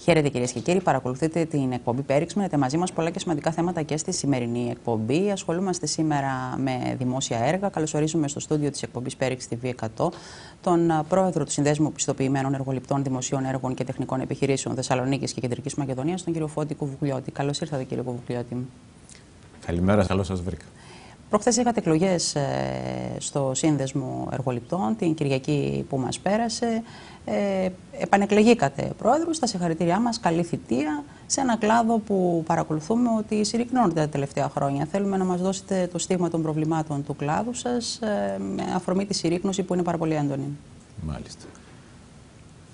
Χαίρετε κυρίες και κύριοι, παρακολουθείτε την εκπομπή Πέριξ. Μένετε μαζί μας πολλά και σημαντικά θέματα και στη σημερινή εκπομπή. Ασχολούμαστε σήμερα με δημόσια έργα. Καλωσορίζουμε στο στούντιο της εκπομπής Πέριξ TV 100 τον πρόεδρο του Συνδέσμου Πιστοποιημένων Εργοληπτών Δημοσίων Έργων και Τεχνικών Επιχειρήσεων Θεσσαλονίκης και Κεντρικής Μακεδονίας, τον κύριο Φώτη Κουβουκλιώτη. Καλώς ήρθατε, κύριε Κουβουκλιώτη. Καλημέρα, καλώς σας βρήκα. Προχθές είχατε εκλογές στο Σύνδεσμο Εργοληπτών, την Κυριακή που μας πέρασε. Επανεκλεγήκατε πρόεδρος. Στα συγχαρητήριά μας, καλή θητεία σε ένα κλάδο που παρακολουθούμε ότι συρρυκνώνεται τα τελευταία χρόνια. Θέλουμε να μας δώσετε το στίγμα των προβλημάτων του κλάδου σας με αφορμή τη συρρύκνωση που είναι πάρα πολύ έντονη. Μάλιστα.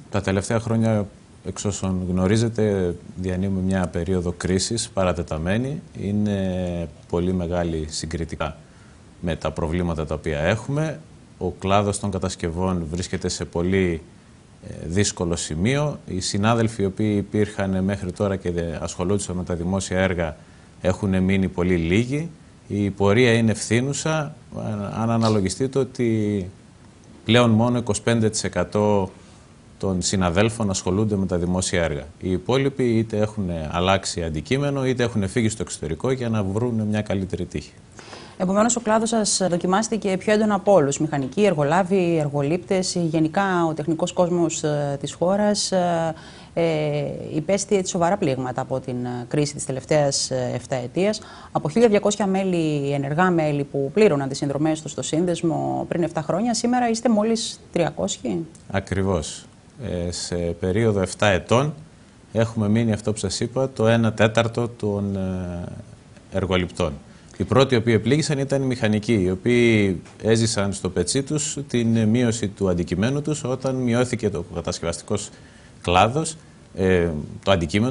Τα τελευταία χρόνια, εξ όσων γνωρίζετε, διανύουμε μια περίοδο κρίσης παρατεταμένη. Είναι πολύ μεγάλη συγκριτικά με τα προβλήματα τα οποία έχουμε. Ο κλάδος των κατασκευών βρίσκεται σε πολύ δύσκολο σημείο. Οι συνάδελφοι οι οποίοι υπήρχαν μέχρι τώρα και ασχολούνταν με τα δημόσια έργα έχουν μείνει πολύ λίγοι. Η πορεία είναι ευθύνουσα, αν αναλογιστείτε ότι πλέον μόνο 25% των συναδέλφων ασχολούνται με τα δημόσια έργα. Οι υπόλοιποι είτε έχουν αλλάξει αντικείμενο, είτε έχουν φύγει στο εξωτερικό για να βρουν μια καλύτερη τύχη. Επομένως, ο κλάδος σας δοκιμάστηκε πιο έντονα από όλους. Μηχανικοί, εργολάβοι, εργολήπτες, γενικά ο τεχνικός κόσμος της χώρας υπέστη σοβαρά πλήγματα από την κρίση της τελευταίας 7 ετίας. Από 1.200 μέλη, ενεργά μέλη που πλήρωναν τις συνδρομές τους στο σύνδεσμο πριν 7 χρόνια, σήμερα είστε μόλις 300. Ακριβώς. Σε περίοδο 7 ετών έχουμε μείνει, αυτό που σας είπα, το 1/4 των εργοληπτών. Οι πρώτοι οι οποίοι πλήγησαν ήταν οι μηχανικοί, οι οποίοι έζησαν στο πετσί τους την μείωση του αντικειμένου τους όταν μειώθηκε το κατασκευαστικός κλάδος,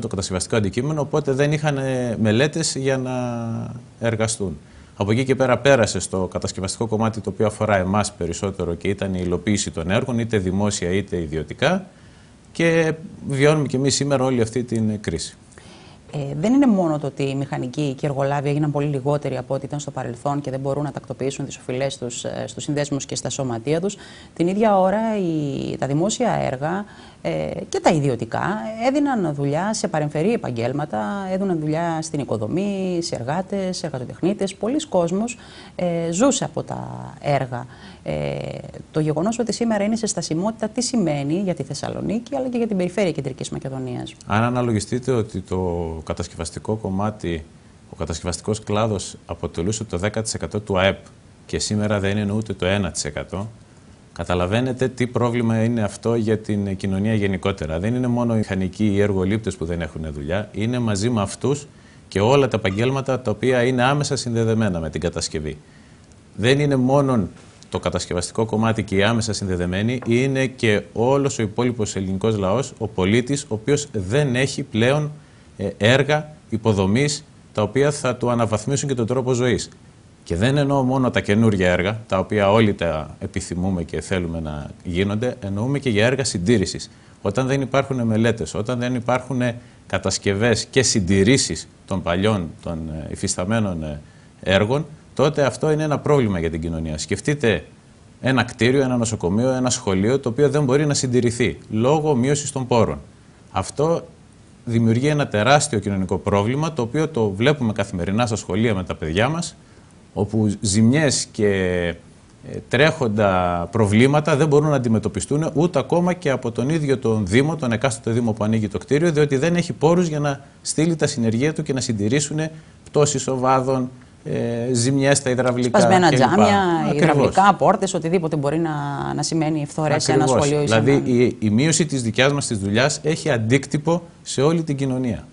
το κατασκευαστικό αντικείμενο, οπότε δεν είχαν μελέτες για να εργαστούν. Από εκεί και πέρα πέρασε στο κατασκευαστικό κομμάτι το οποίο αφορά εμάς περισσότερο και ήταν η υλοποίηση των έργων, είτε δημόσια είτε ιδιωτικά, και βιώνουμε και εμείς σήμερα όλη αυτή την κρίση. Δεν είναι μόνο το ότι οι μηχανικοί και οι εργολάβοι έγιναν πολύ λιγότεροι από ό,τι ήταν στο παρελθόν και δεν μπορούν να τακτοποιήσουν τις οφειλές τους στους συνδέσμους και στα σωματεία τους. Την ίδια ώρα τα δημόσια έργα και τα ιδιωτικά έδιναν δουλειά σε παρεμφερή επαγγέλματα, έδιναν δουλειά στην οικοδομή, σε εργάτες, σε εργατοτεχνίτες. Πολλοί κόσμος ζούσε από τα έργα. Το γεγονός ότι σήμερα είναι σε στασιμότητα, τι σημαίνει για τη Θεσσαλονίκη αλλά και για την περιφέρεια Κεντρικής Μακεδονίας? Αν αναλογιστείτε ότι το κατασκευαστικό κομμάτι, ο κατασκευαστικός κλάδος αποτελούσε το 10% του ΑΕΠ και σήμερα δεν είναι ούτε το 1%, καταλαβαίνετε τι πρόβλημα είναι αυτό για την κοινωνία γενικότερα. Δεν είναι μόνο οι μηχανικοί ή οι εργολήπτες που δεν έχουν δουλειά, είναι μαζί με αυτούς και όλα τα επαγγέλματα τα οποία είναι άμεσα συνδεδεμένα με την κατασκευή. Δεν είναι μόνο το κατασκευαστικό κομμάτι και οι άμεσα συνδεδεμένοι, είναι και όλος ο υπόλοιπος ελληνικός λαός, ο πολίτης, ο οποίος δεν έχει πλέον έργα υποδομής τα οποία θα του αναβαθμίσουν και τον τρόπο ζωής. Και δεν εννοώ μόνο τα καινούργια έργα, τα οποία όλοι τα επιθυμούμε και θέλουμε να γίνονται, εννοούμε και για έργα συντήρησης. Όταν δεν υπάρχουν μελέτες, όταν δεν υπάρχουν κατασκευές και συντηρήσεις των παλιών, των υφισταμένων έργων, τότε αυτό είναι ένα πρόβλημα για την κοινωνία. Σκεφτείτε ένα κτίριο, ένα νοσοκομείο, ένα σχολείο, το οποίο δεν μπορεί να συντηρηθεί λόγω μείωσης των πόρων. Αυτό δημιουργεί ένα τεράστιο κοινωνικό πρόβλημα, το οποίο το βλέπουμε καθημερινά στα σχολεία με τα παιδιά μας, όπου ζημιές και τρέχοντα προβλήματα δεν μπορούν να αντιμετωπιστούν ούτε ακόμα και από τον ίδιο τον Δήμο, τον εκάστοτε Δήμο που ανοίγει το κτίριο, διότι δεν έχει πόρους για να στείλει τα συνεργεία του και να συντηρήσουν πτώσεις οβάδων, ζημιές στα υδραυλικά. Σπασμένα τζάμια, υδραυλικά, πόρτες, οτιδήποτε μπορεί να σημαίνει φθορές σε ένα σχολείο. Δηλαδή η μείωση της δικιάς μας της δουλειάς έχει αντίκτυπο σε όλη την κοινωνία.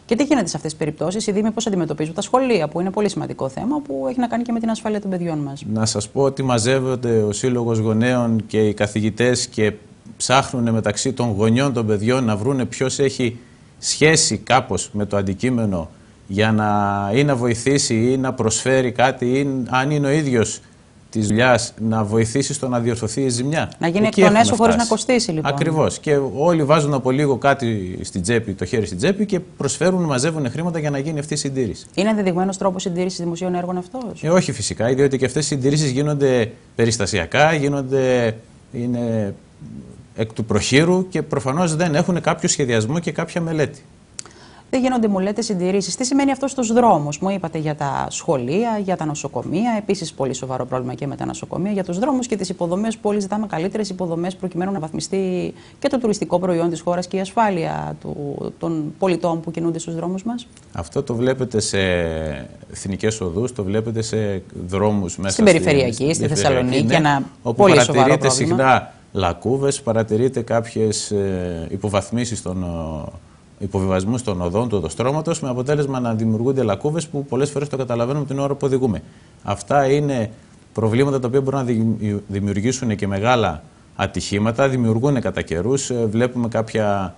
Και τι γίνεται σε αυτές τις περιπτώσεις? Οι Δήμοι πώς αντιμετωπίζουν τα σχολεία, που είναι πολύ σημαντικό θέμα, που έχει να κάνει και με την ασφάλεια των παιδιών μας? Να σας πω ότι μαζεύονται ο Σύλλογος Γονέων και οι καθηγητές και ψάχνουν μεταξύ των γονιών των παιδιών να βρούνε ποιος έχει σχέση κάπως με το αντικείμενο για να βοηθήσει ή να προσφέρει κάτι, ή αν είναι ο ίδιος της δουλειάς να βοηθήσει στο να διορθωθεί η ζημιά. Να γίνει εκ των έσω χωρίς να κοστίσει, λοιπόν. Ακριβώς. Και όλοι βάζουν από λίγο κάτι στην τσέπη, το χέρι στην τσέπη, και προσφέρουν, μαζεύουν χρήματα για να γίνει αυτή η συντήρηση. Είναι ενδεδειγμένος τρόπος συντήρησης δημοσίων έργων αυτός? Όχι φυσικά, διότι και αυτές οι συντηρήσεις γίνονται περιστασιακά, είναι εκ του προχείρου και προφανώς δεν έχουν κάποιο σχεδιασμό και κάποια μελέτη. Δεν γίνονται, μου λέτε, συντηρήσεις. Τι σημαίνει αυτό στους δρόμους? Μου είπατε για τα σχολεία, για τα νοσοκομεία. Επίσης, πολύ σοβαρό πρόβλημα και με τα νοσοκομεία. Για τους δρόμους και τις υποδομές, που όλοι ζητάμε καλύτερες υποδομές προκειμένου να βαθμιστεί και το τουριστικό προϊόν της χώρας και η ασφάλεια των πολιτών που κινούνται στους δρόμους μας. Αυτό το βλέπετε σε εθνικές οδούς, το βλέπετε σε δρόμους μέσα στην περιφερειακή, στη Θεσσαλονίκη. Ναι, ένα όπου πολύ σοβαρό πρόβλημα. παρατηρείτε συχνά λακκούβες, παρατηρείτε κάποιες υποβαθμίσεις των υποβιβασμούς των οδών του οδοστρώματος, με αποτέλεσμα να δημιουργούνται λακκούβες που πολλές φορές το καταλαβαίνουμε την ώρα που οδηγούμε. Αυτά είναι προβλήματα τα οποία μπορούν να δημιουργήσουν και μεγάλα ατυχήματα, δημιουργούν κατά καιρούς. Βλέπουμε κάποια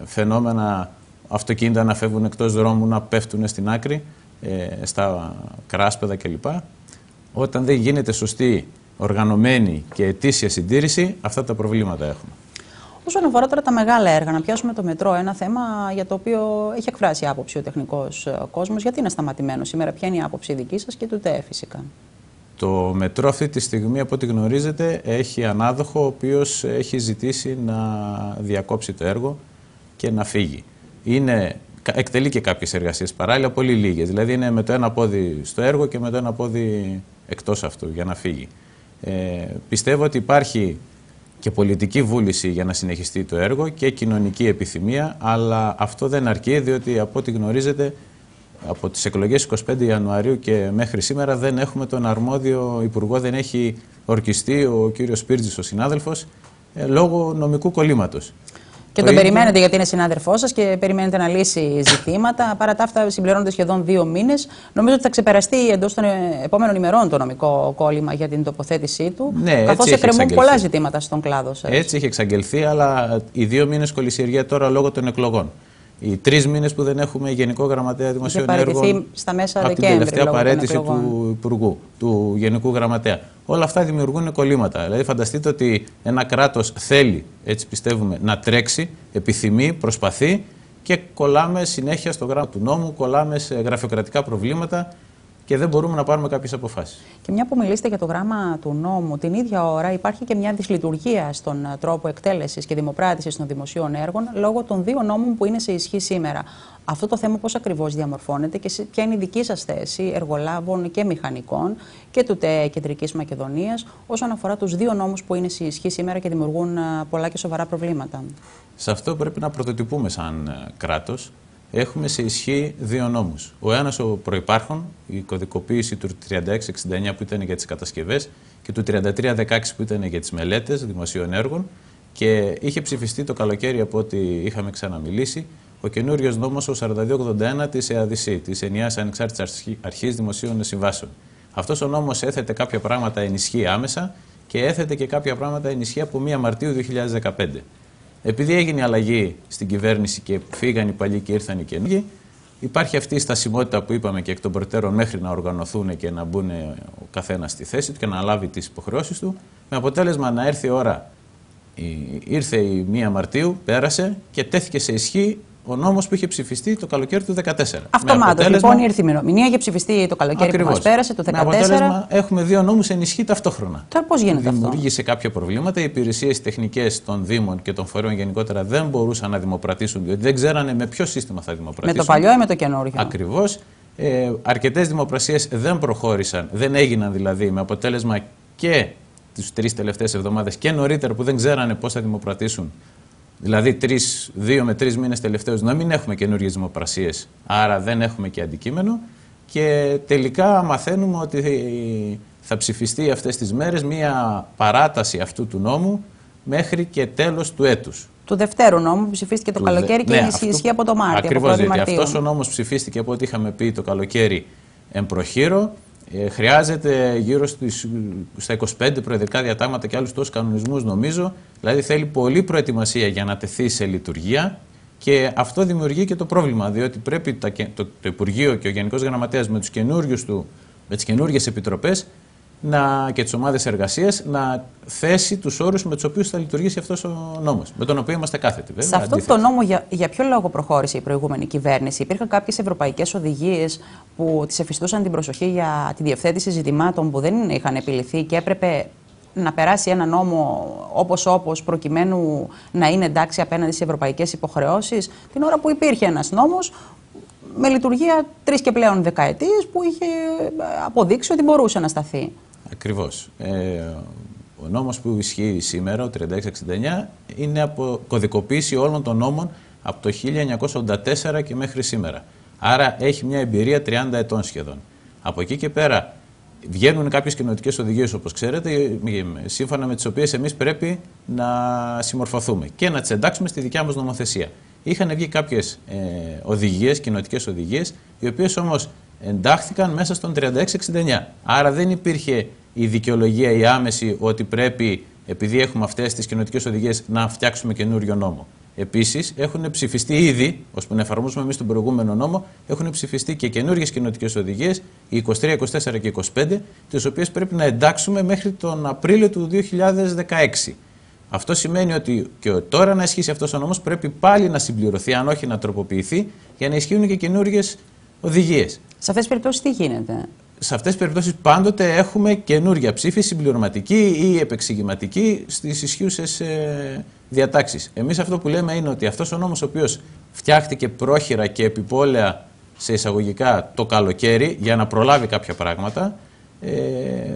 φαινόμενα, αυτοκίνητα να φεύγουν εκτός δρόμου, να πέφτουν στην άκρη, στα κράσπεδα κλπ. Όταν δεν γίνεται σωστή, οργανωμένη και ετήσια συντήρηση, αυτά τα προβλήματα έχουμε. Όσον αφορά τώρα τα μεγάλα έργα, να πιάσουμε το μετρό, ένα θέμα για το οποίο έχει εκφράσει άποψη ο τεχνικός κόσμος. Γιατί είναι σταματημένο σήμερα, ποια είναι η άποψη δική σας και του ΤΕ φυσικά? Το μετρό αυτή τη στιγμή, από ό,τι γνωρίζετε, έχει ανάδοχο, ο οποίος έχει ζητήσει να διακόψει το έργο και να φύγει. Εκτελεί και κάποιες εργασίες παράλληλα, πολύ λίγες. Δηλαδή είναι με το ένα πόδι στο έργο και με το ένα πόδι εκτός αυτού για να φύγει. Πιστεύω ότι υπάρχει και πολιτική βούληση για να συνεχιστεί το έργο και κοινωνική επιθυμία, αλλά αυτό δεν αρκεί, διότι από ό,τι γνωρίζετε, από τις εκλογές 25 Ιανουαρίου και μέχρι σήμερα δεν έχουμε τον αρμόδιο υπουργό, δεν έχει ορκιστεί ο κύριος Σπίρτζης, ο συνάδελφος, λόγω νομικού κολλήματος. Και τον περιμένετε γιατί είναι συνάδελφός σας και περιμένετε να λύσει ζητήματα. Παρά τα αυτά, συμπληρώνονται σχεδόν 2 μήνες. Νομίζω ότι θα ξεπεραστεί εντός των επόμενων ημερών το νομικό κόλλημα για την τοποθέτησή του. Ναι, καθώς εκκρεμούν πολλά ζητήματα στον κλάδο σας. Έτσι έχει εξαγγελθεί, αλλά οι 2 μήνες κολλησιεργία τώρα λόγω των εκλογών. Οι 3 μήνες που δεν έχουμε Γενικό Γραμματέα Δημοσίων Έργων στα μέσα από Δεκέμβρη, την τελευταία παραίτηση του Υπουργού, του Γενικού Γραμματέα. Όλα αυτά δημιουργούν κολλήματα. Δηλαδή, φανταστείτε ότι ένα κράτος θέλει, έτσι πιστεύουμε, να τρέξει, επιθυμεί, προσπαθεί και κολλάμε συνέχεια στο γράμμα του νόμου, κολλάμε σε γραφειοκρατικά προβλήματα και δεν μπορούμε να πάρουμε κάποιες αποφάσεις. Και μια που μιλήσετε για το γράμμα του νόμου, την ίδια ώρα υπάρχει και μια δυσλειτουργία στον τρόπο εκτέλεσης και δημοπράτησης των δημοσίων έργων λόγω των 2 νόμων που είναι σε ισχύ σήμερα. Αυτό το θέμα πώς ακριβώς διαμορφώνεται και ποια είναι η δική σας θέση εργολάβων και μηχανικών και του ΤΕ Κεντρικής Μακεδονίας όσον αφορά τους 2 νόμους που είναι σε ισχύ σήμερα και δημιουργούν πολλά και σοβαρά προβλήματα? Σε αυτό πρέπει να πρωτοτυπούμε σαν κράτος. Έχουμε σε ισχύ 2 νόμους. Ο ένας ο προϋπάρχων, η κωδικοποίηση του 3669 που ήταν για τις κατασκευές και του 3316 που ήταν για τις μελέτες δημοσίων έργων, και είχε ψηφιστεί το καλοκαίρι, από ό,τι είχαμε ξαναμιλήσει, ο καινούριος νόμος ο 4281 της ΕΑΔΣ, της Ενιαίας Ανεξάρτητης Αρχής Δημοσίων Συμβάσεων. Αυτός ο νόμος έθετε κάποια πράγματα ενισχύει άμεσα και έθετε και κάποια πράγματα ενισχύει από 1 Μαρτίου 2015. Επειδή έγινε αλλαγή στην κυβέρνηση και φύγαν οι παλιοί και ήρθαν οι καινούργοι, υπάρχει αυτή η στασιμότητα που είπαμε και εκ των προτέρων μέχρι να οργανωθούν και να μπουν ο καθένας στη θέση του και να λάβει τις υποχρεώσεις του, με αποτέλεσμα να έρθει η ώρα. Ήρθε η 1 Μαρτίου, πέρασε και τέθηκε σε ισχύ ο νόμος που είχε ψηφιστεί το καλοκαίρι του 2014. Αυτομάτως λοιπόν ήρθε η ημερομηνία, είχε ψηφιστεί το καλοκαίρι που μας πέρασε, το 2014. Με αποτέλεσμα έχουμε 2 νόμους ενισχύει ταυτόχρονα. Τώρα πώς γίνεται αυτό? Δημιούργησε κάποια προβλήματα. Οι υπηρεσίες τεχνικές των Δήμων και των φορέων γενικότερα δεν μπορούσαν να δημοπρατήσουν, διότι δεν ξέρανε με ποιο σύστημα θα δημοπρατήσουν. Με το παλιό ή με το καινούργιο? Ακριβώς. Αρκετές δημοπρασίες δεν προχώρησαν, δεν έγιναν δηλαδή, με αποτέλεσμα και τις 3 τελευταίες εβδομάδες και νωρίτερα που δεν ξέρανε πώς θα δημοπρατήσουν. Δηλαδή 2 με 3 μήνες τελευταίως να μην έχουμε καινούργιες δημοπρασίες, άρα δεν έχουμε και αντικείμενο, και τελικά μαθαίνουμε ότι θα ψηφιστεί αυτές τις μέρες μία παράταση αυτού του νόμου μέχρι και τέλος του έτους. Του δεύτερου νόμου που ψηφίστηκε το καλοκαίρι και ισχύει από το Μάρτιο. Ακριβώς, γιατί αυτός ο νόμος ψηφίστηκε από ό,τι είχαμε πει το καλοκαίρι εμπροχείρο. Χρειάζεται γύρω στα 25 προεδρικά διατάγματα και άλλους τόσους κανονισμούς, νομίζω. Δηλαδή θέλει πολλή προετοιμασία για να τεθεί σε λειτουργία, και αυτό δημιουργεί και το πρόβλημα, διότι πρέπει το Υπουργείο και ο Γενικός Γραμματέας με τις καινούργιες επιτροπές και τις ομάδες εργασίας να θέσει τους όρους με τους οποίους θα λειτουργήσει αυτός ο νόμος, με τον οποίο είμαστε κάθετοι. Σε αυτό το νόμο, για ποιο λόγο προχώρησε η προηγούμενη κυβέρνηση? Υπήρχαν κάποιες ευρωπαϊκές οδηγίες που τις εφιστούσαν την προσοχή για τη διευθέτηση ζητημάτων που δεν είχαν επιληθεί και έπρεπε να περάσει ένα νόμο όπως προκειμένου να είναι εντάξει απέναντι στις ευρωπαϊκές υποχρεώσεις, την ώρα που υπήρχε ένας νόμος με λειτουργία 3 και πλέον δεκαετίες που είχε αποδείξει ότι μπορούσε να σταθεί. Ακριβώς. Ο νόμος που ισχύει σήμερα, ο 3669, είναι από κωδικοποίηση όλων των νόμων από το 1984 και μέχρι σήμερα. Άρα έχει μια εμπειρία 30 ετών σχεδόν. Από εκεί και πέρα βγαίνουν κάποιες κοινοτικές οδηγίες, όπως ξέρετε, σύμφωνα με τις οποίες εμείς πρέπει να συμμορφωθούμε και να τις εντάξουμε στη δικιά μας νομοθεσία. Είχαν βγει κάποιες οδηγίες, κοινοτικές οδηγίες, οι οποίες όμως εντάχθηκαν μέσα στον 3669. Άρα δεν υπήρχε η δικαιολογία η άμεση ότι πρέπει, επειδή έχουμε αυτές τις κοινοτικές οδηγίες, να φτιάξουμε καινούριο νόμο. Επίσης, έχουν ψηφιστεί ήδη, ώστε να εφαρμόσουμε εμείς τον προηγούμενο νόμο, έχουν ψηφιστεί και καινούριες κοινοτικές οδηγίες, οι 23, 24 και 25, τις οποίες πρέπει να εντάξουμε μέχρι τον Απρίλιο του 2016. Αυτό σημαίνει ότι και τώρα να ισχύσει αυτός ο νόμος πρέπει πάλι να συμπληρωθεί, αν όχι να τροποποιηθεί, για να ισχύουν και καινούριες οδηγίες. Σε αυτές τις περιπτώσεις τι γίνεται? Σε αυτές τις περιπτώσεις πάντοτε έχουμε καινούργια ψήφη, συμπληρωματική ή επεξηγηματική στις ισχύουσες διατάξεις. Εμείς αυτό που λέμε είναι ότι αυτός ο νόμος ο οποίος φτιάχτηκε πρόχειρα και επιπόλαια σε εισαγωγικά το καλοκαίρι για να προλάβει κάποια πράγματα,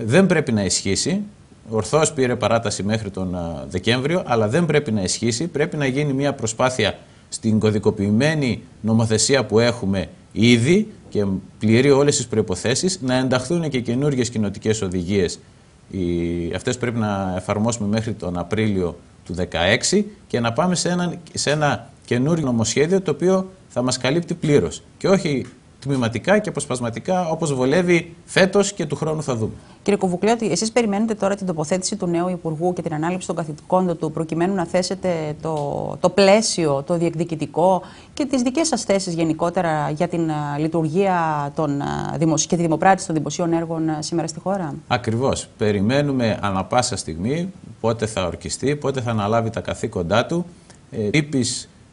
δεν πρέπει να ισχύσει. Ορθώς πήρε παράταση μέχρι τον Δεκέμβριο, αλλά δεν πρέπει να ισχύσει. Πρέπει να γίνει μια προσπάθεια στην κωδικοποιημένη νομοθεσία που έχουμε ήδη και πληρεί όλες τις προϋποθέσεις, να ενταχθούν και καινούργιες κοινοτικές οδηγίες. Αυτές πρέπει να εφαρμόσουμε μέχρι τον Απρίλιο του 2016 και να πάμε σε ένα καινούργιο νομοσχέδιο το οποίο θα μας καλύπτει πλήρως και όχι τμηματικά και αποσπασματικά όπως βολεύει φέτος και του χρόνου θα δούμε. Κύριε Κουβουκλέωτη, εσείς περιμένετε τώρα την τοποθέτηση του νέου Υπουργού και την ανάληψη των καθηκόντων του προκειμένου να θέσετε το πλαίσιο, το διεκδικητικό και τις δικές σας θέσεις γενικότερα για την λειτουργία και τη δημοπράτηση των δημοσίων έργων σήμερα στη χώρα? Ακριβώς. Περιμένουμε ανά πάσα στιγμή πότε θα ορκιστεί, πότε θα αναλάβει τα καθήκοντά του.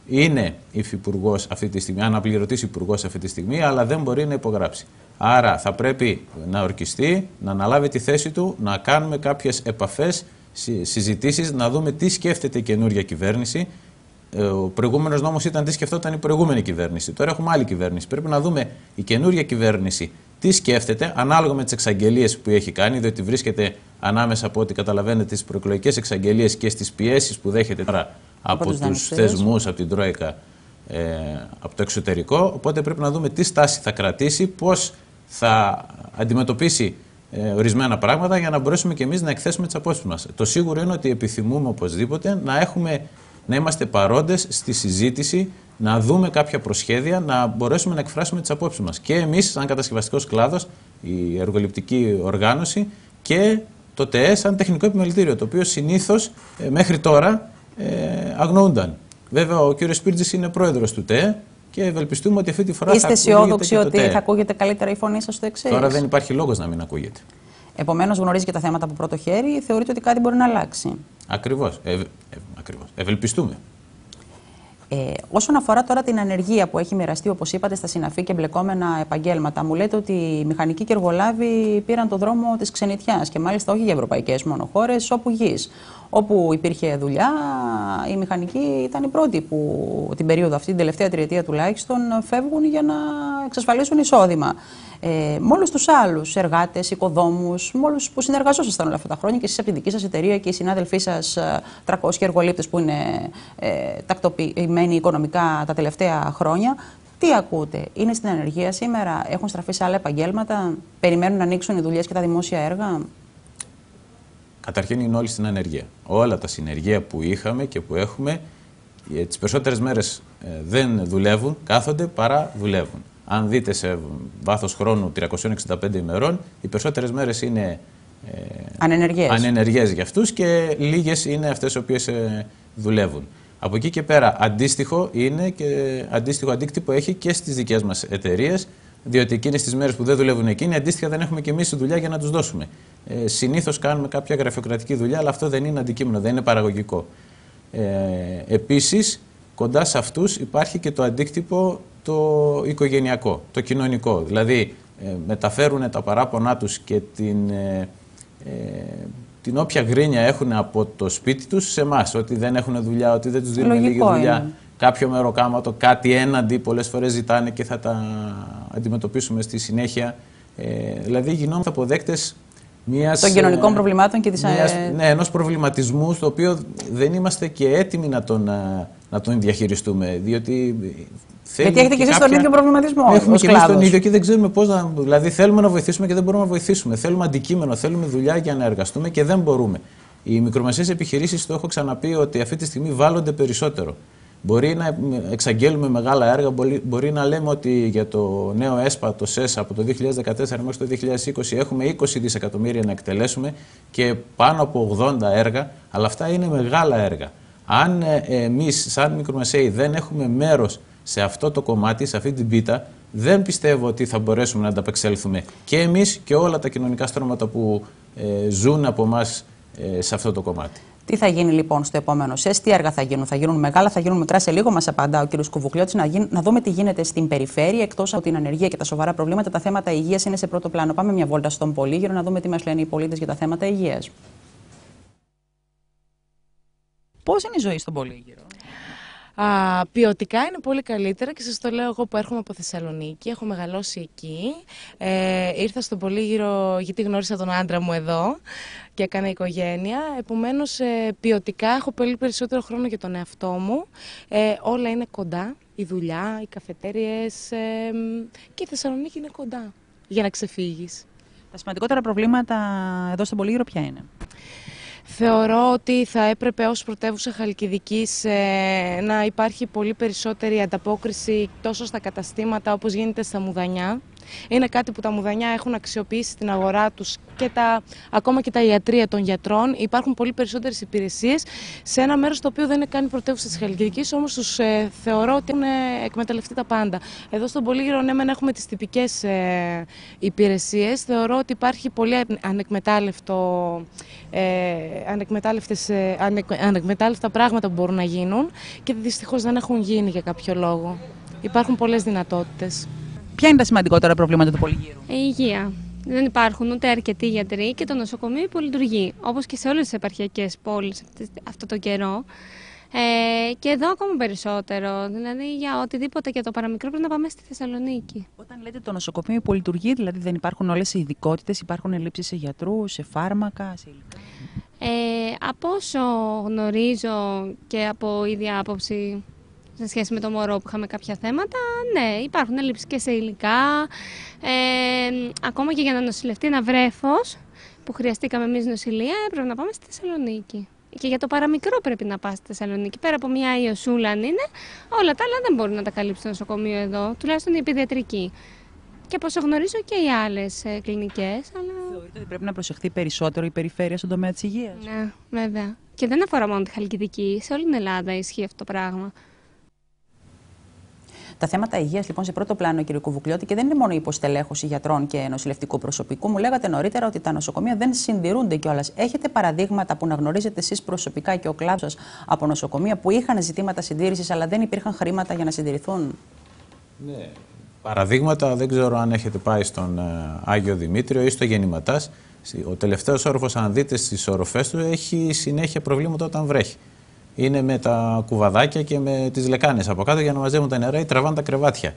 Είναι υφυπουργός αυτή τη στιγμή, αναπληρωτής υπουργός αυτή τη στιγμή, αλλά δεν μπορεί να υπογράψει. Άρα θα πρέπει να ορκιστεί, να αναλάβει τη θέση του, να κάνουμε κάποιες επαφές, συζητήσεις, να δούμε τι σκέφτεται η καινούργια κυβέρνηση. Ο προηγούμενος νόμος ήταν τι σκεφτόταν η προηγούμενη κυβέρνηση. Τώρα έχουμε άλλη κυβέρνηση. Πρέπει να δούμε η καινούργια κυβέρνηση τι σκέφτεται, ανάλογα με τις εξαγγελίες που έχει κάνει, διότι βρίσκεται ανάμεσα από ό,τι καταλαβαίνετε τις προεκλογικές εξαγγελίες και στις πιέσεις που δέχεται τώρα από τους θεσμούς, από την Τρόικα, από το εξωτερικό. Οπότε πρέπει να δούμε τι στάση θα κρατήσει, πώς θα αντιμετωπίσει ορισμένα πράγματα για να μπορέσουμε και εμείς να εκθέσουμε τις απόψεις μας. Το σίγουρο είναι ότι επιθυμούμε οπωσδήποτε να είμαστε παρόντες στη συζήτηση, να δούμε κάποια προσχέδια, να μπορέσουμε να εκφράσουμε τις απόψεις μας. Και εμείς, σαν κατασκευαστικός κλάδος, η εργοληπτική οργάνωση και το ΤΕΕ σαν τεχνικό επιμελητήριο, το οποίο συνήθως μέχρι τώρα αγνοούνταν. Βέβαια, ο κύριος Σπίρτζης είναι πρόεδρος του ΤΕΕ και ευελπιστούμε ότι αυτή τη φορά είστε αισιόδοξοι ότι θα ακούγεται καλύτερα η φωνή σας στο εξής? Τώρα δεν υπάρχει λόγος να μην ακούγεται. Επομένως, γνωρίζει και τα θέματα από πρώτο χέρι, θεωρείτε ότι κάτι μπορεί να αλλάξει? Ακριβώς. Ευελπιστούμε. Όσον αφορά τώρα την ανεργία που έχει μοιραστεί, όπως είπατε, στα συναφή και εμπλεκόμενα επαγγέλματα, μου λέτε ότι οι μηχανικοί και εργολάβοι πήραν το δρόμο της ξενιτιάς και μάλιστα όχι για ευρωπαϊκές μόνο χώρες, όπου γης. Όπου υπήρχε δουλειά, οι μηχανικοί ήταν οι πρώτοι που την περίοδο αυτή, την τελευταία τριετία τουλάχιστον, φεύγουν για να εξασφαλίσουν εισόδημα. Με όλους τους άλλους εργάτες, οικοδόμους, με όλους που συνεργαζόσασταν όλα αυτά τα χρόνια και εσείς από τη δική σας εταιρεία και οι συνάδελφοί σας 300 εργολήπτες που είναι τακτοποιημένοι οικονομικά τα τελευταία χρόνια, τι ακούτε? Είναι στην ανεργία σήμερα, έχουν στραφεί σε άλλα επαγγέλματα, περιμένουν να ανοίξουν οι δουλειές και τα δημόσια έργα? Καταρχήν είναι όλοι στην ανεργία. Όλα τα συνεργεία που είχαμε και που έχουμε, τις περισσότερες μέρες δεν δουλεύουν, κάθονται παρά δουλεύουν. Αν δείτε σε βάθος χρόνου 365 ημερών, οι περισσότερες μέρες είναι ανενεργές για αυτούς και λίγες είναι αυτές οι οποίες δουλεύουν. Από εκεί και πέρα αντίστοιχο είναι και αντίστοιχο αντίκτυπο έχει και στις δικές μας εταιρείες, διότι εκείνες τις μέρες που δεν δουλεύουν εκείνοι, αντίστοιχα δεν έχουμε και εμείς δουλειά για να τους δώσουμε. Συνήθως κάνουμε κάποια γραφειοκρατική δουλειά, αλλά αυτό δεν είναι αντικείμενο, δεν είναι παραγωγικό. Επίσης, κοντά σε αυτούς υπάρχει και το αντίκτυπο το οικογενειακό, το κοινωνικό. Δηλαδή, μεταφέρουν τα παράπονά τους και την όποια γκρίνια έχουν από το σπίτι τους σε εμάς, ότι δεν έχουν δουλειά, ότι δεν τους δίνουμε λίγη δουλειά, κάποιο μεροκάματο, κάτι έναντι, πολλές φορές ζητάνε και θα τα αντιμετωπίσουμε στη συνέχεια. Δηλαδή γινόμαστε αποδέκτες των κοινωνικών προβλημάτων και ενός προβληματισμού, στο οποίο δεν είμαστε και έτοιμοι να τον διαχειριστούμε. Γιατί έχετε και εσείς τον ίδιο προβληματισμό. Έχουμε και εμείς τον ίδιο και δεν ξέρουμε πώς να. Δηλαδή, θέλουμε να βοηθήσουμε και δεν μπορούμε να βοηθήσουμε. Θέλουμε αντικείμενο, θέλουμε δουλειά για να εργαστούμε και δεν μπορούμε. Οι μικρομεσαίες επιχειρήσεις, το έχω ξαναπεί, ότι αυτή τη στιγμή βάλλονται περισσότερο. Μπορεί να εξαγγέλουμε μεγάλα έργα, μπορεί να λέμε ότι για το νέο ΕΣΠΑ, το ΣΕΣ, από το 2014 μέχρι το 2020 έχουμε 20 δισεκατομμύρια να εκτελέσουμε και πάνω από 80 έργα, αλλά αυτά είναι μεγάλα έργα. Αν εμείς, σαν μικρομεσαίοι, δεν έχουμε μέρος σε αυτό το κομμάτι, σε αυτή την πίτα, δεν πιστεύω ότι θα μπορέσουμε να ανταπεξέλθουμε και εμείς και όλα τα κοινωνικά στρώματα που ζουν από εμάς σε αυτό το κομμάτι. Τι θα γίνει λοιπόν στο επόμενο ΣΕΣ, τι έργα θα γίνουν μεγάλα, θα γίνουν μικρά? Σε λίγο μας απαντά ο κ. Κουβουκλιώτης. Να δούμε τι γίνεται στην περιφέρεια. Εκτός από την ανεργία και τα σοβαρά προβλήματα, τα θέματα υγείας είναι σε πρώτο πλάνο. Πάμε μια βόλτα στον Πολύγυρο να δούμε τι μας λένε οι πολίτες για τα θέματα υγείας. Πώς είναι η ζωή στον Πολύγυρο? Ποιοτικά είναι πολύ καλύτερα και σας το λέω εγώ που έρχομαι από Θεσσαλονίκη, έχω μεγαλώσει εκεί. Ήρθα στον Πολύγυρο γιατί γνώρισα τον άντρα μου εδώ και έκανα οικογένεια. Επομένως, ποιοτικά έχω πολύ περισσότερο χρόνο για τον εαυτό μου. Όλα είναι κοντά, η δουλειά, οι καφετέριες και η Θεσσαλονίκη είναι κοντά για να ξεφύγεις. Τα σημαντικότερα προβλήματα εδώ στον Πολύγυρο ποια είναι? Θεωρώ ότι θα έπρεπε ως πρωτεύουσα Χαλκιδικής να υπάρχει πολύ περισσότερη ανταπόκριση τόσο στα καταστήματα όπως γίνεται στα Μουδανιά. Είναι κάτι που τα Μουδανιά έχουν αξιοποιήσει στην αγορά τους και ακόμα και τα ιατρεία των γιατρών. Υπάρχουν πολύ περισσότερες υπηρεσίες σε ένα μέρος το οποίο δεν είναι καν πρωτεύουσα της Χαλκιδικής, όμως τους θεωρώ ότι έχουν εκμεταλλευτεί τα πάντα. Εδώ στον Πολύγυρο, ναι, μεν έχουμε τις τυπικές υπηρεσίες. Θεωρώ ότι υπάρχει πολύ ανεκμετάλλευτα πράγματα που μπορούν να γίνουν και δυστυχώς δεν έχουν γίνει για κάποιο λόγο. Υπάρχουν πολλές δυνατότητες. Ποια είναι τα σημαντικότερα προβλήματα του Πολυγύρου? Η υγεία. Δεν υπάρχουν ούτε αρκετοί γιατροί και το νοσοκομείο υπολειτουργεί, όπως και σε όλες τις επαρχιακές πόλεις αυτό το καιρό. Και εδώ ακόμα περισσότερο. Δηλαδή, για οτιδήποτε και το παραμικρό πρέπει να πάμε στη Θεσσαλονίκη. Όταν λέτε το νοσοκομείο υπολειτουργεί, δηλαδή δεν υπάρχουν όλες οι ειδικότητες, υπάρχουν ελλείψεις σε γιατρούς, σε φάρμακα, σε υλικά? Από όσο γνωρίζω και από ίδια άποψη σε σχέση με το μωρό που είχαμε κάποια θέματα, ναι, υπάρχουν ελλείψεις και σε υλικά. Ακόμα και για να νοσηλευτεί ένα βρέφος που χρειαστήκαμε εμείς νοσηλεία, έπρεπε να πάμε στη Θεσσαλονίκη. Και για το παραμικρό πρέπει να πάει στη Θεσσαλονίκη. Πέρα από μια ιοσούλα αν είναι, όλα τα άλλα δεν μπορούν να τα καλύψει το νοσοκομείο εδώ, τουλάχιστον η παιδιατρική. Και από όσο γνωρίζω και οι άλλες κλινικές. Αλλά... Θεωρείτε ότι πρέπει να προσεχθεί περισσότερο η περιφέρεια στον τομέα της υγείας? Ναι, βέβαια. Και δεν αφορά μόνο τη Χαλκιδική, σε όλη την Ελλάδα ισχύει αυτό το πράγμα. Τα θέματα υγείας λοιπόν σε πρώτο πλάνο, κύριε Κουβουκλιώτη, και δεν είναι μόνο η υποστελέχωση γιατρών και νοσηλευτικού προσωπικού. Μου λέγατε νωρίτερα ότι τα νοσοκομεία δεν συντηρούνται κιόλας. Έχετε παραδείγματα που να γνωρίζετε εσείς προσωπικά και ο κλάδος σας από νοσοκομεία που είχαν ζητήματα συντήρησης αλλά δεν υπήρχαν χρήματα για να συντηρηθούν? Ναι. Παραδείγματα, δεν ξέρω αν έχετε πάει στον Άγιο Δημήτριο ή στο Γεννηματάς. Ο τελευταίος όροφος, αν δείτε στις οροφές του, έχει συνέχεια προβλήματα όταν βρέχει. Είναι με τα κουβαδάκια και με τις λεκάνες από κάτω για να μαζεύουν τα νερά ή τραβάνε τα κρεβάτια.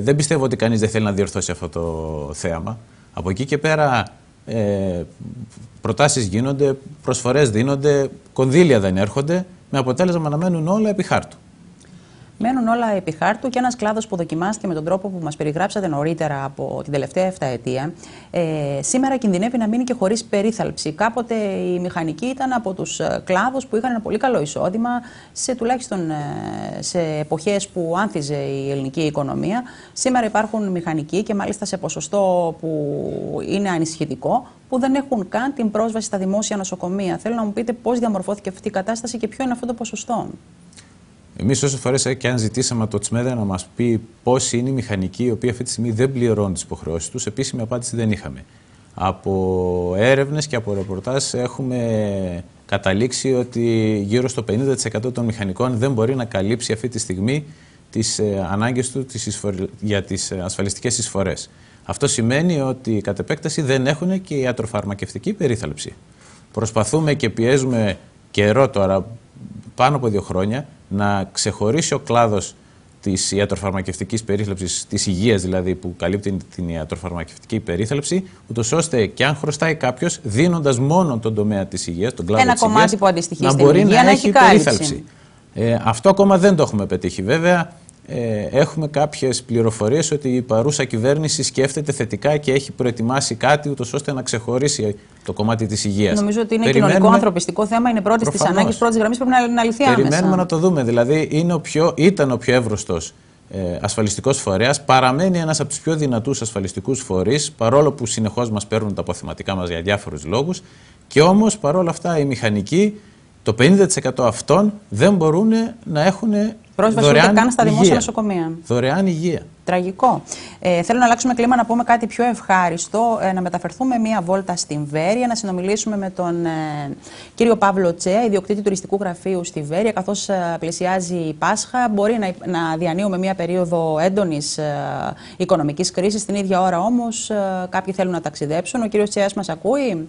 Δεν πιστεύω ότι κανείς δεν θέλει να διορθώσει αυτό το θέαμα. Από εκεί και πέρα προτάσεις γίνονται, προσφορές δίνονται, κονδύλια δεν έρχονται, με αποτέλεσμα να μένουν όλα επί χάρτου. Μένουν όλα επί χάρτου και ένας κλάδος που δοκιμάστηκε με τον τρόπο που μας περιγράψατε νωρίτερα από την τελευταία 7 ετία, σήμερα κινδυνεύει να μείνει και χωρίς περίθαλψη. Κάποτε η μηχανική ήταν από τους κλάδους που είχαν ένα πολύ καλό εισόδημα, τουλάχιστον σε εποχές που άνθιζε η ελληνική οικονομία. Σήμερα υπάρχουν μηχανικοί και μάλιστα σε ποσοστό που είναι ανησυχητικό, που δεν έχουν καν την πρόσβαση στα δημόσια νοσοκομεία. Θέλω να μου πείτε πώς διαμορφώθηκε αυτή η κατάσταση και ποιο είναι αυτό το ποσοστό. Εμείς όσες φορές και αν ζητήσαμε από το Τσμέδα να μας πει πόσοι είναι οι μηχανικοί οι οποίοι αυτή τη στιγμή δεν πληρώνουν τις υποχρεώσεις τους, επίσημη απάντηση δεν είχαμε. Από έρευνες και από ρεπορτάζ έχουμε καταλήξει ότι γύρω στο 50% των μηχανικών δεν μπορεί να καλύψει αυτή τη στιγμή τις ανάγκες του για τις ασφαλιστικές εισφορές. Αυτό σημαίνει ότι κατ' επέκταση δεν έχουν και ιατροφαρμακευτική περίθαλψη. Προσπαθούμε και πιέζουμε καιρό τώρα, πάνω από 2 χρόνια, να ξεχωρίσει ο κλάδος της ιατροφαρμακευτικής περίθαλψης, της υγείας δηλαδή, που καλύπτει την ιατροφαρμακευτική περίθαλψη, ούτως ώστε και αν χρωστάει κάποιος, δίνοντας μόνο τον τομέα της υγείας, τον κλάδο της υγείας, που αντιστοιχεί να στην μπορεί υγεία, να έχει κάλυψη. περίθαλψη. Αυτό ακόμα δεν το έχουμε πετύχει. Βέβαια, έχουμε κάποιες πληροφορίες ότι η παρούσα κυβέρνηση σκέφτεται θετικά και έχει προετοιμάσει κάτι ούτως ώστε να ξεχωρίσει το κομμάτι της υγείας. Νομίζω ότι είναι κοινωνικό ανθρωπιστικό θέμα, είναι πρώτη της ανάγκης, πρώτης γραμμής, πρέπει να λυθεί άμεσα. Περιμένουμε να το δούμε. Δηλαδή, ήταν ο πιο εύρωστος ασφαλιστικός φορέας, παραμένει ένας από τους πιο δυνατούς ασφαλιστικούς φορείς, παρόλο που συνεχώς μας παίρνουν τα αποθεματικά μας για διάφορους λόγους. Και όμως, παρόλα αυτά, οι μηχανικοί, το 50% αυτών δεν μπορούν να έχουν πρόσβαση ούτε καν στα δημόσια νοσοκομεία. Δωρεάν υγεία. Τραγικό. Θέλω να αλλάξουμε κλίμα, να πούμε κάτι πιο ευχάριστο, να μεταφερθούμε μία βόλτα στην Βέρεια, να συνομιλήσουμε με τον κύριο Παύλο Τσέα, ιδιοκτήτη τουριστικού γραφείου στη Βέρεια, καθώς πλησιάζει η Πάσχα. Μπορεί να διανύουμε μία περίοδο έντονης οικονομικής κρίσης, την ίδια ώρα όμως κάποιοι θέλουν να ταξιδέψουν. Ο κύριος Τσέας μας ακούει?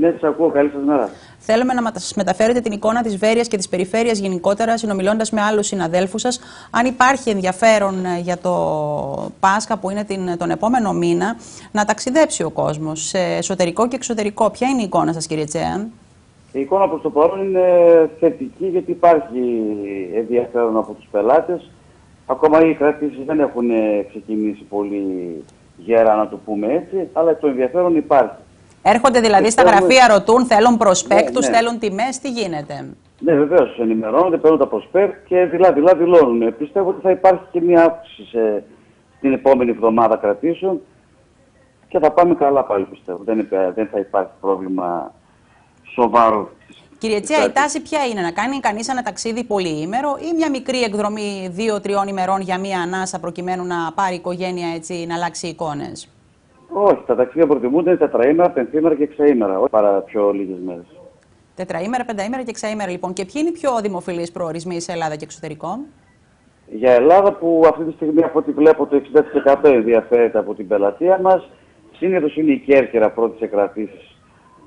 Ναι, σας ακούω. Καλή σας μέρα. Θέλουμε να μας μεταφέρετε την εικόνα της Βέρειας και της περιφέρειας γενικότερα, συνομιλώντας με άλλους συναδέλφους σας. Αν υπάρχει ενδιαφέρον για το Πάσχα που είναι τον επόμενο μήνα, να ταξιδέψει ο κόσμος σε εσωτερικό και εξωτερικό. Ποια είναι η εικόνα σας, κύριε Τσέα? Η εικόνα προς το παρόν είναι θετική, γιατί υπάρχει ενδιαφέρον από τους πελάτες. Ακόμα οι κρατήσεις δεν έχουν ξεκινήσει πολύ γερά, να το πούμε έτσι, αλλά το ενδιαφέρον υπάρχει. Έρχονται δηλαδή στα γραφεία, ρωτούν, θέλουν προσπέκτους, θέλουν τιμές, τι γίνεται? Ναι, βεβαίως, ενημερώνονται, παίρνουν τα προσπέκτ και δειλά δηλώνουν. Πιστεύω ότι θα υπάρχει και μια αύξηση στην επόμενη εβδομάδα κρατήσεων και θα πάμε καλά πάλι, πιστεύω. Δεν θα υπάρχει πρόβλημα σοβαρό. Κύριε Τσέα, η τάση ποια είναι, να κάνει κανείς ένα ταξίδι πολυήμερο ή μια μικρή εκδρομή 2-3 ημερών για μια ανάσα, προκειμένου να πάρει η οικογένεια έτσι, να αλλάξει εικόνες? Όχι, τα ταξίδια προτιμούνται είναι τετραήμερα, πενθήμερα και εξαήμερα, όχι παρά πιο λίγες μέρες. Τετραήμερα, πενταήμερα και εξαήμερα λοιπόν. Και ποιοι είναι οι πιο δημοφιλείς προορισμοί σε Ελλάδα και εξωτερικό? Για Ελλάδα, που αυτή τη στιγμή από ό,τι βλέπω το 60% ενδιαφέρεται από την πελατεία μας, συνήθως είναι η Κέρκυρα πρώτη σε κρατήσεις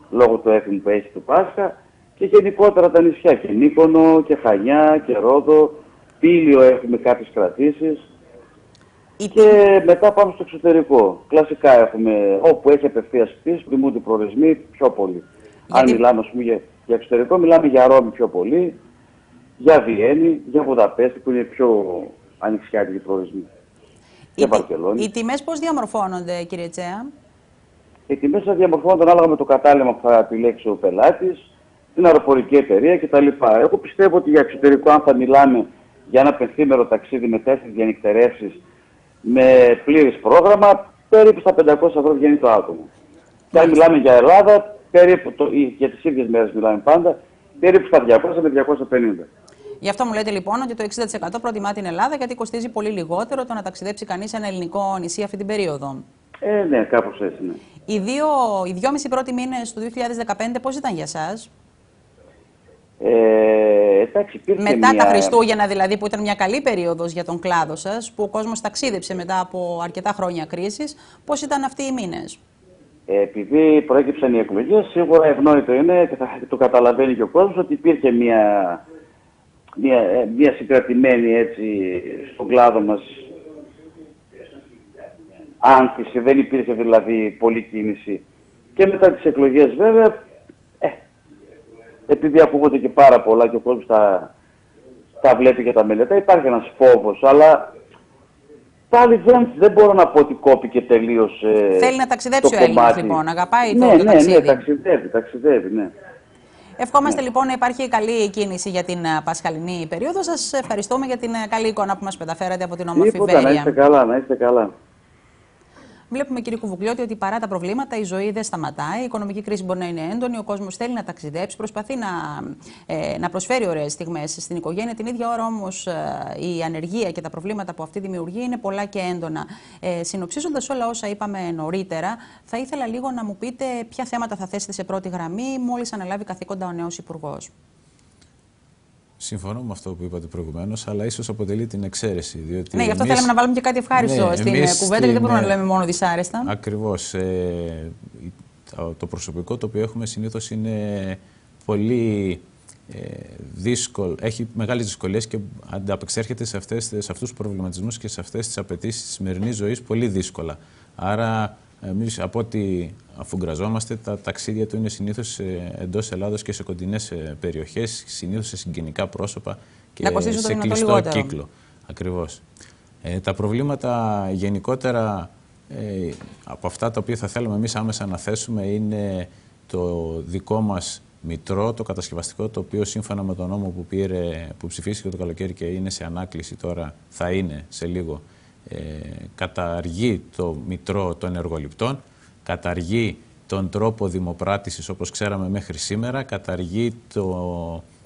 λόγω του έθιμου που έχει του Πάσχα, και γενικότερα τα νησιά, και Μύκονο και Χανιά και Ρόδο, Πήλιο έχουμε κάποιες κρατήσεις. Και μετά πάμε στο εξωτερικό. Κλασικά έχουμε, όπου έχει απευθείας πτήσεις, προτιμούνται οι προορισμοί πιο πολύ. Αν μιλάμε, ας πούμε, για εξωτερικό, μιλάμε για Ρώμη πιο πολύ, για Βιέννη, για Βουδαπέστη, που είναι πιο ανοιξιάτικοι προορισμοί. Και Βαρκελόνη. Οι τιμές πώς διαμορφώνονται, κύριε Τσέα? Οι τιμές θα διαμορφώνονται ανάλογα με το κατάλημα που θα επιλέξει ο πελάτης, την αεροπορική εταιρεία κτλ. Εγώ πιστεύω ότι για εξωτερικό, αν θα μιλάμε για ένα πενθήμερο ταξίδι με 4 διανυκτερεύσεις, με πλήρες πρόγραμμα, περίπου στα 500 ευρώ βγαίνει το άτομο. Και αν μιλάμε για Ελλάδα, περίπου για τις ίδιες μέρες μιλάμε πάντα, περίπου στα 200 με 250. Γι' αυτό μου λέτε λοιπόν ότι το 60% προτιμά την Ελλάδα, γιατί κοστίζει πολύ λιγότερο το να ταξιδέψει κανείς σε ένα ελληνικό νησί αυτή την περίοδο. Ναι, κάπως έτσι, ναι. Οι 2,5 πρώτοι μήνες του 2015 πώς ήταν για σας? Εντάξει, μετά τα Χριστούγεννα δηλαδή, που ήταν μια καλή περίοδος για τον κλάδο σας, που ο κόσμος ταξίδεψε μετά από αρκετά χρόνια κρίσης, πώς ήταν αυτοί οι μήνες? Επειδή προέκυψαν οι εκλογές, σίγουρα ευνόητο είναι και το καταλαβαίνει και ο κόσμος ότι υπήρχε μια συγκρατημένη έτσι στον κλάδο μας άνθηση, δεν υπήρχε δηλαδή πολλή κίνηση. Και μετά τις εκλογές βέβαια, επειδή ακούγονται και πάρα πολλά και ο κόσμος τα βλέπει και τα μελετά, υπάρχει ένας φόβος, αλλά πάλι δεν μπορώ να πω ότι κόπηκε τελείως. Θέλει να ταξιδέψει ο Έλληνας λοιπόν, αγαπάει το ταξίδι. Ναι, ταξιδεύει, ναι. Ευχόμαστε λοιπόν να υπάρχει καλή κίνηση για την πασχαλινή περίοδο. Σας ευχαριστούμε για την καλή εικόνα που μας μεταφέρατε από την όμορφη Βέρεια. Να είστε καλά. Βλέπουμε, κύριε Κουβουκλιώτη, ότι παρά τα προβλήματα η ζωή δεν σταματάει. Η οικονομική κρίση μπορεί να είναι έντονη, ο κόσμος θέλει να ταξιδέψει, προσπαθεί να προσφέρει ωραίες στιγμές στην οικογένεια. Την ίδια ώρα όμως η ανεργία και τα προβλήματα που αυτή δημιουργεί είναι πολλά και έντονα. Συνοψίζοντας όλα όσα είπαμε νωρίτερα, θα ήθελα λίγο να μου πείτε ποια θέματα θα θέσετε σε πρώτη γραμμή μόλις αναλάβει καθήκοντα ο νέος Υπουργός. Συμφωνώ με αυτό που είπατε προηγουμένως, αλλά ίσως αποτελεί την εξαίρεση. Διότι ναι, γι' αυτό θέλαμε να βάλουμε και κάτι ευχάριστο στην κουβέντα, γιατί δεν μπορούμε να λέμε μόνο δυσάρεστα. Ακριβώς. το προσωπικό το οποίο έχουμε συνήθως είναι πολύ δύσκολο, έχει μεγάλες δυσκολίες και ανταπεξέρχεται σε αυτούς τους προβληματισμούς και σε αυτές τις απαιτήσεις της σημερινής ζωής πολύ δύσκολα. Άρα εμείς από ό,τι αφουγκραζόμαστε, τα ταξίδια του είναι συνήθως εντός Ελλάδος και σε κοντινές περιοχές, συνήθως σε συγγενικά πρόσωπα και σε κλειστό κύκλο. Ακριβώς. Τα προβλήματα γενικότερα από αυτά τα οποία θα θέλαμε εμείς άμεσα να θέσουμε είναι το δικό μας μητρό, το κατασκευαστικό, το οποίο σύμφωνα με τον νόμο που ψηφίστηκε το καλοκαίρι και είναι σε ανάκληση τώρα, θα είναι σε λίγο, καταργεί το μητρό των εργοληπτών, καταργεί τον τρόπο δημοπράτησης όπως ξέραμε μέχρι σήμερα, καταργεί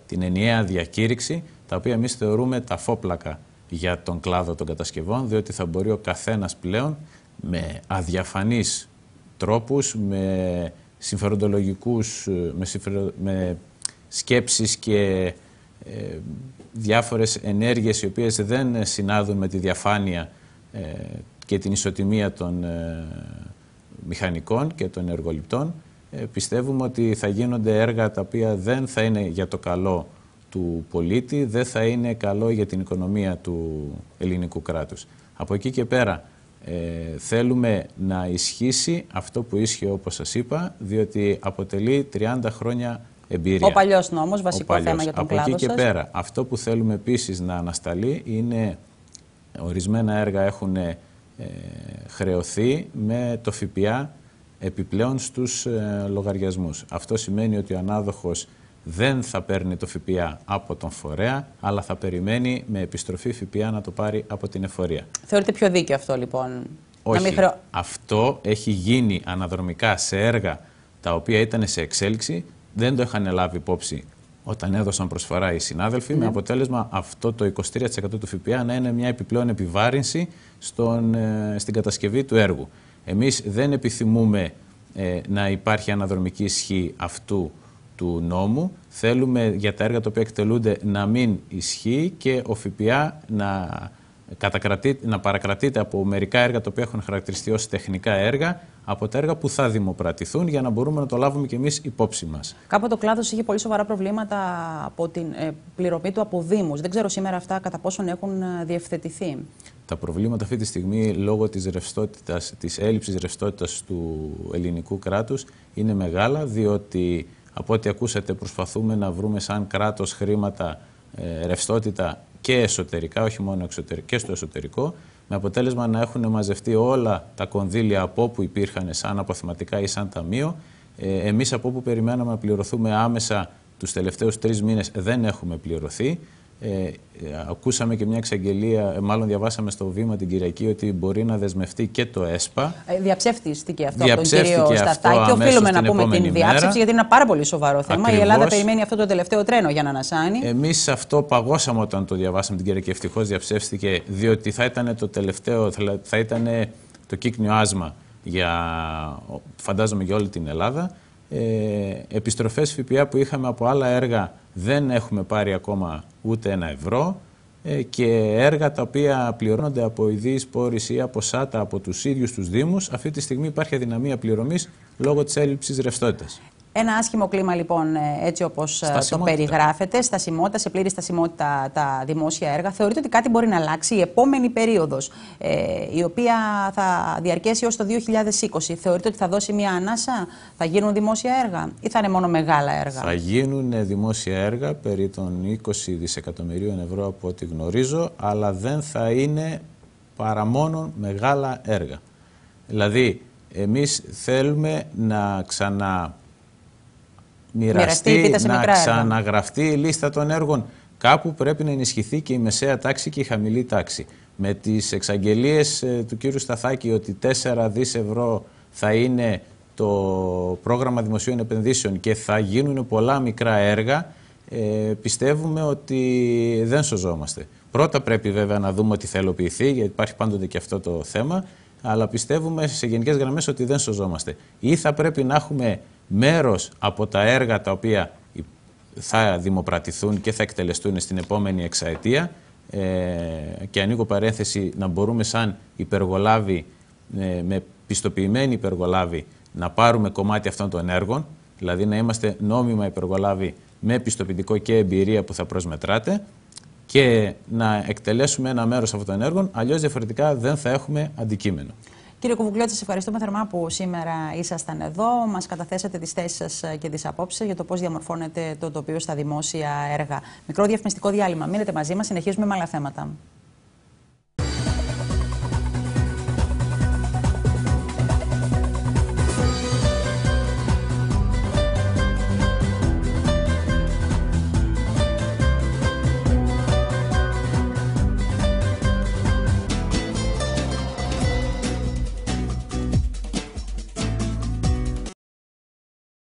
την ενιαία διακήρυξη, τα οποία εμείς θεωρούμε τα φόπλακα για τον κλάδο των κατασκευών, διότι θα μπορεί ο καθένας πλέον με αδιαφανείς τρόπους, με συμφεροντολογικούς, με σκέψεις και διάφορες ενέργειες οι οποίες δεν συνάδουν με τη διαφάνεια και την ισοτιμία των μηχανικών και των εργοληπτών, πιστεύουμε ότι θα γίνονται έργα τα οποία δεν θα είναι για το καλό του πολίτη, δεν θα είναι καλό για την οικονομία του ελληνικού κράτους. Από εκεί και πέρα θέλουμε να ισχύσει αυτό που ίσχυε όπως σας είπα, διότι αποτελεί 30 χρόνια εμπειρία. Ο παλιός νόμος, βασικό θέμα για τον κλάδο σας. Από εκεί και πέρα, αυτό που θέλουμε επίσης να ανασταλεί είναι ορισμένα έργα έχουν χρεωθεί με το ΦΠΑ επιπλέον στους λογαριασμούς. Αυτό σημαίνει ότι ο ανάδοχος δεν θα παίρνει το ΦΠΑ από τον φορέα, αλλά θα περιμένει με επιστροφή ΦΠΑ να το πάρει από την εφορία. Θεωρείτε πιο δίκαιο αυτό λοιπόν? Όχι. Αυτό έχει γίνει αναδρομικά σε έργα τα οποία ήταν σε εξέλιξη, δεν το είχαν λάβει υπόψη όταν έδωσαν προσφορά οι συνάδελφοι, με αποτέλεσμα αυτό το 23% του ΦΠΑ να είναι μια επιπλέον επιβάρυνση στην κατασκευή του έργου. Εμείς δεν επιθυμούμε να υπάρχει αναδρομική ισχύ αυτού του νόμου. Θέλουμε για τα έργα τα οποία εκτελούνται να μην ισχύει και ο ΦΠΑ να παρακρατείται από μερικά έργα τα οποία έχουν χαρακτηριστεί ως τεχνικά έργα, από τα έργα που θα δημοπρατηθούν για να μπορούμε να το λάβουμε και εμείς υπόψη μας. Κάποτε ο κλάδος είχε πολύ σοβαρά προβλήματα από την πληρωμή του από δήμους. Δεν ξέρω σήμερα αυτά κατά πόσον έχουν διευθετηθεί. Τα προβλήματα αυτή τη στιγμή λόγω της έλλειψης ρευστότητας του ελληνικού κράτους είναι μεγάλα, διότι από ό,τι ακούσατε προσπαθούμε να βρούμε σαν κράτος χρήματα, ρευστότητα και εσωτερικά, όχι μόνο εξωτερικά, και στο εσωτερικό, με αποτέλεσμα να έχουν μαζευτεί όλα τα κονδύλια από όπου υπήρχαν σαν αποθεματικά ή σαν ταμείο. Εμείς από όπου περιμέναμε να πληρωθούμε άμεσα τους τελευταίους 3 μήνες δεν έχουμε πληρωθεί. Ακούσαμε και μια εξαγγελία, μάλλον διαβάσαμε στο Βήμα την Κυριακή ότι μπορεί να δεσμευτεί και το ΕΣΠΑ. Διαψεύστηκε αυτό από τον κύριο Σταθάκη και οφείλουμε να πούμε την διάψευση γιατί είναι ένα πάρα πολύ σοβαρό θέμα. Ακριβώς. Η Ελλάδα περιμένει αυτό το τελευταίο τρένο για να ανασάνει. Εμείς αυτό παγώσαμε όταν το διαβάσαμε την Κυριακή. Ευτυχώς διαψεύστηκε, διότι θα ήταν το τελευταίο, θα ήταν το κύκνιο άσμα για, φαντάζομαι, για όλη την Ελλάδα. Επιστροφές ΦΠΑ που είχαμε από άλλα έργα δεν έχουμε πάρει ακόμα ούτε €1 και έργα τα οποία πληρώνονται από ιδίους πόρους ή από ΣΑΤΑ από τους ίδιους τους Δήμους, αυτή τη στιγμή υπάρχει αδυναμία πληρωμής λόγω της έλλειψης ρευστότητας. Ένα άσχημο κλίμα λοιπόν, έτσι όπως το περιγράφετε, στασιμότητα, σε πλήρη στασιμότητα τα δημόσια έργα. Θεωρείτε ότι κάτι μπορεί να αλλάξει η επόμενη περίοδος, η οποία θα διαρκέσει ως το 2020. Θεωρείτε ότι θα δώσει μια ανάσα, θα γίνουν δημόσια έργα ή θα είναι μόνο μεγάλα έργα? Θα γίνουν δημόσια έργα περί των 20 δισεκατομμυρίων ευρώ από ό,τι γνωρίζω, αλλά δεν θα είναι παρά μόνο μεγάλα έργα. Δηλαδή, εμείς θέλουμε να μοιραστεί, να ξαναγραφτεί η λίστα των έργων. Κάπου πρέπει να ενισχυθεί και η μεσαία τάξη και η χαμηλή τάξη. Με τις εξαγγελίες του κύριου Σταθάκη ότι 4 δις ευρώ θα είναι το πρόγραμμα δημοσίων επενδύσεων και θα γίνουν πολλά μικρά έργα, πιστεύουμε ότι δεν σωζόμαστε. Πρώτα πρέπει βέβαια να δούμε ότι θα υλοποιηθεί, γιατί υπάρχει πάντοτε και αυτό το θέμα, αλλά πιστεύουμε σε γενικές γραμμές ότι δεν σωζόμαστε. Ή θα πρέπει να έχουμε μέρος από τα έργα τα οποία θα δημοπρατηθούν και θα εκτελεστούν στην επόμενη εξαετία και ανοίγω παρένθεση να μπορούμε σαν υπεργολάβοι, με πιστοποιημένοι υπεργολάβοι, να πάρουμε κομμάτι αυτών των έργων, δηλαδή να είμαστε νόμιμα υπεργολάβοι με πιστοποιητικό και εμπειρία που θα προσμετράτε και να εκτελέσουμε ένα μέρος αυτών των έργων, αλλιώς διαφορετικά δεν θα έχουμε αντικείμενο. Κύριε Κουβουκλιώτη, σας ευχαριστούμε θερμά που σήμερα ήσασταν εδώ. Μας καταθέσατε τις θέσεις σας και τις απόψεις σας για το πώς διαμορφώνεται το τοπίο στα δημόσια έργα. Μικρό διαφημιστικό διάλειμμα. Μείνετε μαζί μας, συνεχίζουμε με άλλα θέματα.